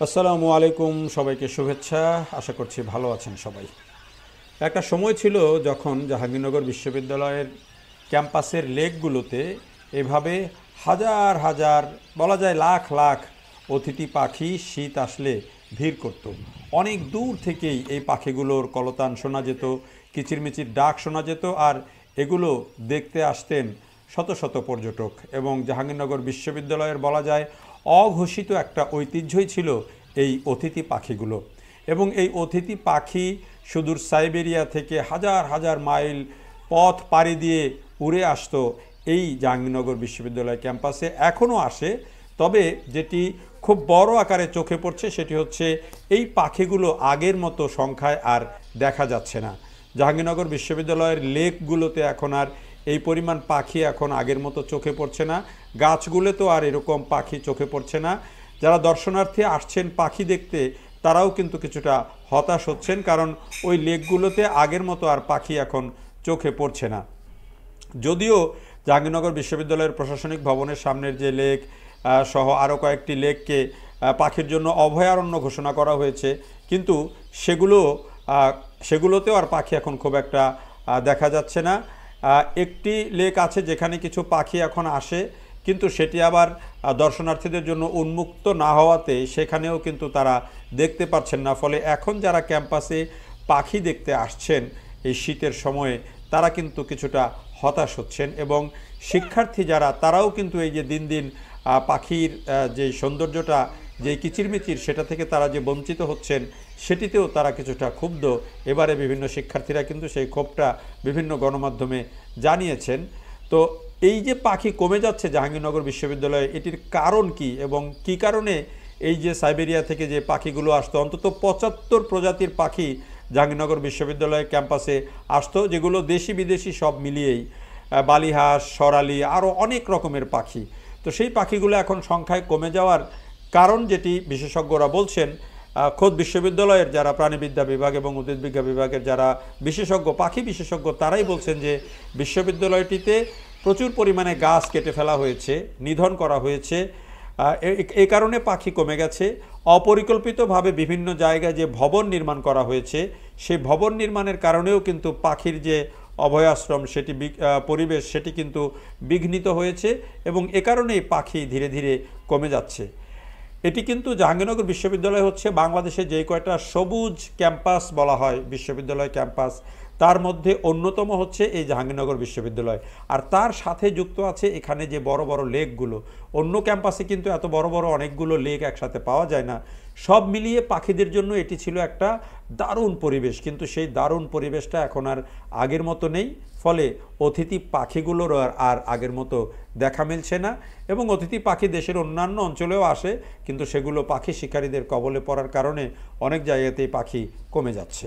আসসালামু আলাইকুম, সবাইকে শুভেচ্ছা। আশা করছি ভালো আছেন সবাই। একটা সময় ছিল যখন জাহাঙ্গীরনগর বিশ্ববিদ্যালয়ের ক্যাম্পাসের লেকগুলোতে এভাবে হাজার হাজার, বলা যায় লাখ লাখ অতিথি পাখি শীত আসলে ভিড় করত। অনেক দূর থেকেই এই পাখিগুলোর কলতান শোনা যেত, কিচিরমিচির ডাক শোনা যেত, আর এগুলো দেখতে আসতেন শত শত পর্যটক। এবং জাহাঙ্গীরনগর বিশ্ববিদ্যালয়ের বলা যায় অঘোষিত একটা ঐতিহ্যই ছিল এই অতিথি পাখিগুলো। এবং এই অতিথি পাখি সুদূর সাইবেরিয়া থেকে হাজার হাজার মাইল পথ পাড়ি দিয়ে উড়ে আসতো এই জাহাঙ্গীরনগর বিশ্ববিদ্যালয় ক্যাম্পাসে, এখনও আসে। তবে যেটি খুব বড় আকারে চোখে পড়ছে সেটি হচ্ছে এই পাখিগুলো আগের মতো সংখ্যায় আর দেখা যাচ্ছে না। জাহাঙ্গীরনগর বিশ্ববিদ্যালয়ের লেকগুলোতে এখন আর এই পরিমাণ পাখি এখন আগের মতো চোখে পড়ছে না, গাছগুলোতেও আর এরকম পাখি চোখে পড়ছে না। যারা দর্শনার্থী আসছেন পাখি দেখতে তারাও কিন্তু কিছুটা হতাশ হচ্ছেন, কারণ ওই লেকগুলোতে আগের মতো আর পাখি এখন চোখে পড়ছে না। যদিও জাহাঙ্গীরনগর বিশ্ববিদ্যালয়ের প্রশাসনিক ভবনের সামনের যে লেক সহ আরও কয়েকটি লেককে পাখির জন্য অভয়ারণ্য ঘোষণা করা হয়েছে, কিন্তু সেগুলোতেও আর পাখি এখন খুব একটা দেখা যাচ্ছে না। একটি লেক আছে যেখানে কিছু পাখি এখন আসে, কিন্তু সেটি আবার দর্শনার্থীদের জন্য উন্মুক্ত না হওয়াতে সেখানেও কিন্তু তারা দেখতে পাচ্ছেন না। ফলে এখন যারা ক্যাম্পাসে পাখি দেখতে আসছেন এই শীতের সময়ে তারা কিন্তু কিছুটা হতাশ হচ্ছেন। এবং শিক্ষার্থী যারা তারাও কিন্তু এই যে দিন দিন পাখির যে সৌন্দর্যটা, যে কিচিরমিচির, সেটা থেকে তারা যে বঞ্চিত হচ্ছেন সেটিতেও তারা কিছুটা ক্ষুব্ধ। এবারে বিভিন্ন শিক্ষার্থীরা কিন্তু সেই ক্ষোভটা বিভিন্ন গণমাধ্যমে জানিয়েছেন। তো এই যে পাখি কমে যাচ্ছে জাহাঙ্গীরনগর বিশ্ববিদ্যালয়ে, এটির কারণ কি এবং কি কারণে এই যে সাইবেরিয়া থেকে যে পাখিগুলো আসতো, অন্তত ৭৫ প্রজাতির পাখি জাহাঙ্গীরনগর বিশ্ববিদ্যালয় ক্যাম্পাসে আসতো, যেগুলো দেশি বিদেশি সব মিলিয়েই, বালিহাঁস, সরালি, আরও অনেক রকমের পাখি। তো সেই পাখিগুলো এখন সংখ্যায় কমে যাওয়ার কারণ যেটি বিশেষজ্ঞরা বলছেন, খোদ বিশ্ববিদ্যালয়ের যারা প্রাণীবিদ্যা বিভাগ এবং উদ্ভিদবিদ্যা বিভাগের যারা বিশেষজ্ঞ, পাখি বিশেষজ্ঞ, তারাই বলছেন যে বিশ্ববিদ্যালয়টিতে প্রচুর পরিমাণে গাছ কেটে ফেলা হয়েছে, নিধন করা হয়েছে। এই কারণে পাখি কমে গেছে। অপরিকল্পিতভাবে বিভিন্ন জায়গায় যে ভবন নির্মাণ করা হয়েছে সেই ভবন নির্মাণের কারণেও কিন্তু পাখির যে অভয়াশ্রম, সেটি পরিবেশ, সেটি কিন্তু বিঘ্নিত হয়েছে এবং এ কারণেই পাখি ধীরে ধীরে কমে যাচ্ছে। এটি কিন্তু জাহাঙ্গীরনগর বিশ্ববিদ্যালয় হচ্ছে বাংলাদেশে যে কয়টা সবুজ ক্যাম্পাস বলা হয় বিশ্ববিদ্যালয় ক্যাম্পাস, তার মধ্যে অন্যতম হচ্ছে এই জাহাঙ্গীরনগর বিশ্ববিদ্যালয়। আর তার সাথে যুক্ত আছে এখানে যে বড় বড় লেকগুলো। অন্য ক্যাম্পাসে কিন্তু এত বড় বড় অনেকগুলো লেক একসাথে পাওয়া যায় না। সব মিলিয়ে পাখিদের জন্য এটি ছিল একটা দারুণ পরিবেশ, কিন্তু সেই দারুণ পরিবেশটা এখন আর আগের মতো নেই। ফলে অতিথি পাখিগুলোর আর আগের মতো দেখা মিলছে না। এবং অতিথি পাখি দেশের অন্যান্য অঞ্চলেও আসে, কিন্তু সেগুলো পাখি শিকারীদের কবলে পড়ার কারণে অনেক জায়গাতেই পাখি কমে যাচ্ছে।